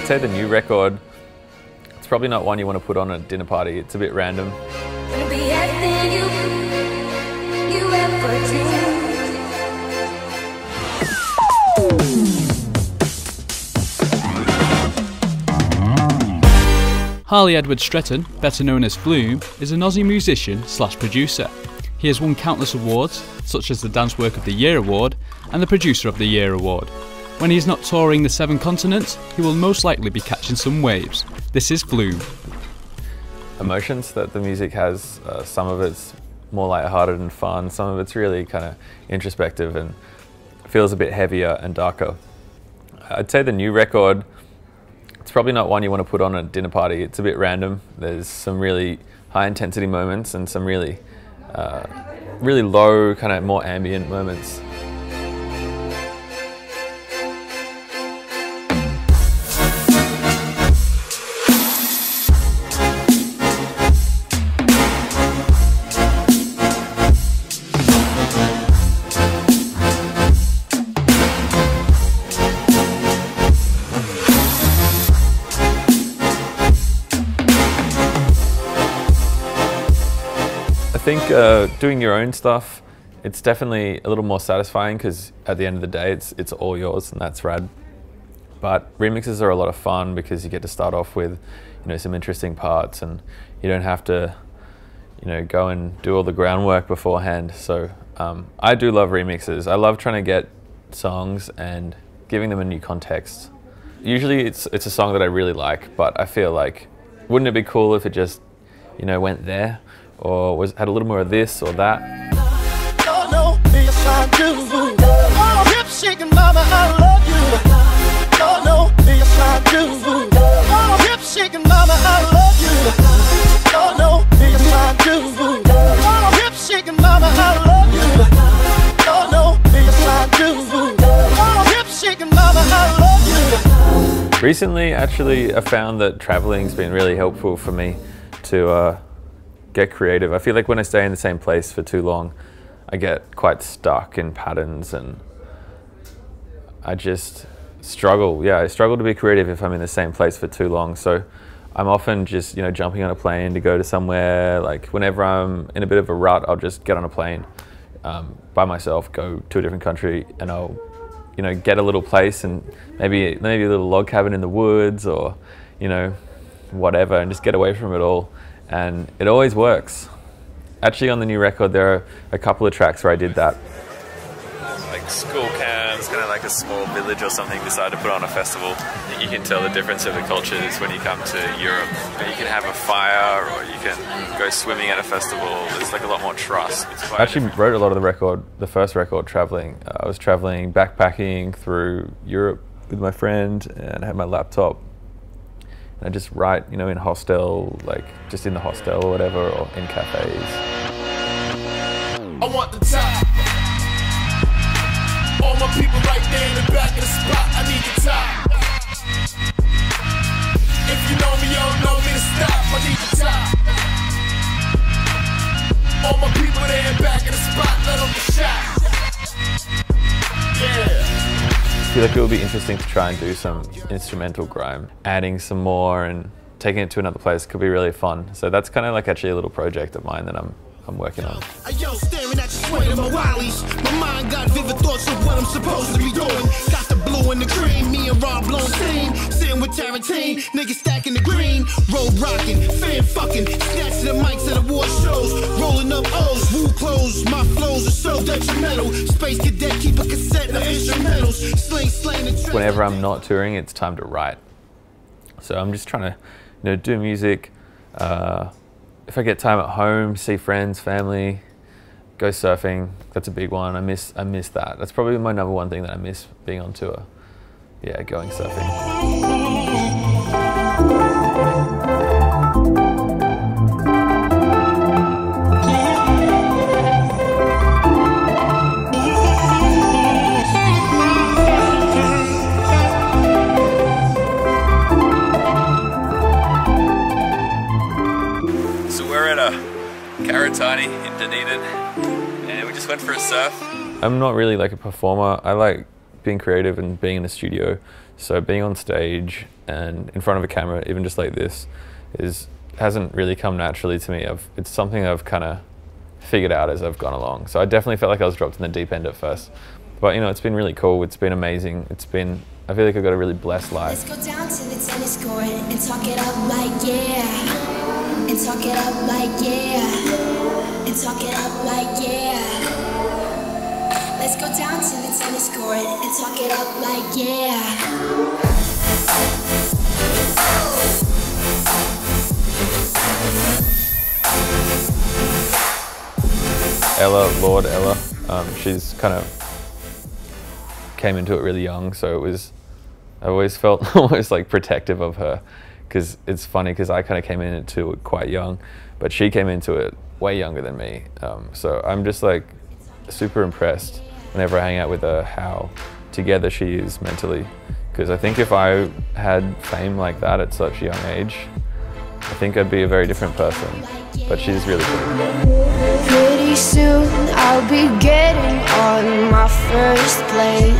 I'd say the new record, it's probably not one you want to put on a dinner party. It's a bit random. Harley Edward Streten, better known as Flume, is an Aussie musician / producer. He has won countless awards, such as the Dance Work of the Year Award and the Producer of the Year Award. When he is not touring the 7 continents, he will most likely be catching some waves. This is Flume. Emotions that the music has, some of it's more lighthearted and fun, some of it's really kind of introspective and feels a bit heavier and darker. I'd say the new record, it's probably not one you want to put on a dinner party. It's a bit random. There's some really high intensity moments and some really low, kind of more ambient moments. I think doing your own stuff, it's definitely a little more satisfying because at the end of the day it's all yours, and that's rad. But remixes are a lot of fun because you get to start off with, you know, some interesting parts, and you don't have to, you know, go and do all the groundwork beforehand. So I do love remixes. I love trying to get songs and giving them a new context. Usually it's a song that I really like, but I feel like, wouldn't it be cool if it just, you know, went there? Or had a little more of this or that. Recently, actually, I found that traveling's been really helpful for me to get creative. I feel like when I stay in the same place for too long, I get quite stuck in patterns, and I just struggle. Yeah, I struggle to be creative if I'm in the same place for too long. So I'm often just, you know, jumping on a plane to go to somewhere. Like whenever I'm in a bit of a rut, I'll just get on a plane by myself, go to a different country, and I'll, you know, get a little place and maybe a little log cabin in the woods, or, you know, whatever, and just get away from it all. And it always works. Actually, on the new record, there are a couple of tracks where I did that. Like school camps, kind of like a small village or something, decided to put on a festival. You can tell the difference of the cultures when you come to Europe. You can have a fire, or you can go swimming at a festival. There's like a lot more trust. I actually wrote a lot of the record, the first record, traveling. I was traveling, backpacking through Europe with my friend, and I had my laptop. I just write, you know, in hostel, like just in the hostel or whatever, or in cafes. I want the top. All my people right there in the back of the spot. I need the top. If you know me, you don't know me to stop. I need the top. All my people there in the back of the spot. Let them get shot. Yeah. I feel like it would be interesting to try and do some instrumental grime. Adding some more and taking it to another place could be really fun. So that's kind of like actually a little project of mine that I'm working on. Yo, staring at your sway to my wallies. My mind got vivid thoughts of what I'm supposed to be doing. Got the blue and the cream, me and Rob blown steam. Sitting with Tarantine, niggas stacking the green. Road rocking, fan fucking, snatching the mics at award shows. Rolling up O's, woo clothes. My flows are so detrimental. Space cadet, keep a cassette of instrumentals. Slang and whenever I'm not touring, it's time to write. So I'm just trying to, you know, do music. If I get time at home, see friends, family, go surfing, that's a big one. I miss that. That's probably my number one thing that I miss, being on tour. Yeah, going surfing. Tiny in Dunedin, and we just went for a surf. I'm not really like a performer. I like being creative and being in a studio, So being on stage and in front of a camera, even just like this, hasn't really come naturally to me. It's something I've kind of figured out as I've gone along. So I definitely felt like I was dropped in the deep end at first. But you know, it's been really cool, it's been amazing, I feel like I've got a really blessed life. Let's go down to the tennis court and talk it up like yeah. And talk it up like yeah. And talk it up like yeah. Let's go down to the tennis court and talk it up like yeah. Lord Ella, she's kind of came into it really young, so I always felt almost like protective of her, because it's funny because I kind of came into it quite young, but she came into it way younger than me. So I'm just like super impressed whenever I hang out with her how together she is mentally, because I think if I had fame like that at such a young age, I think I'd be a very different person, but she's really cool. Pretty soon I'll be getting on my first plane.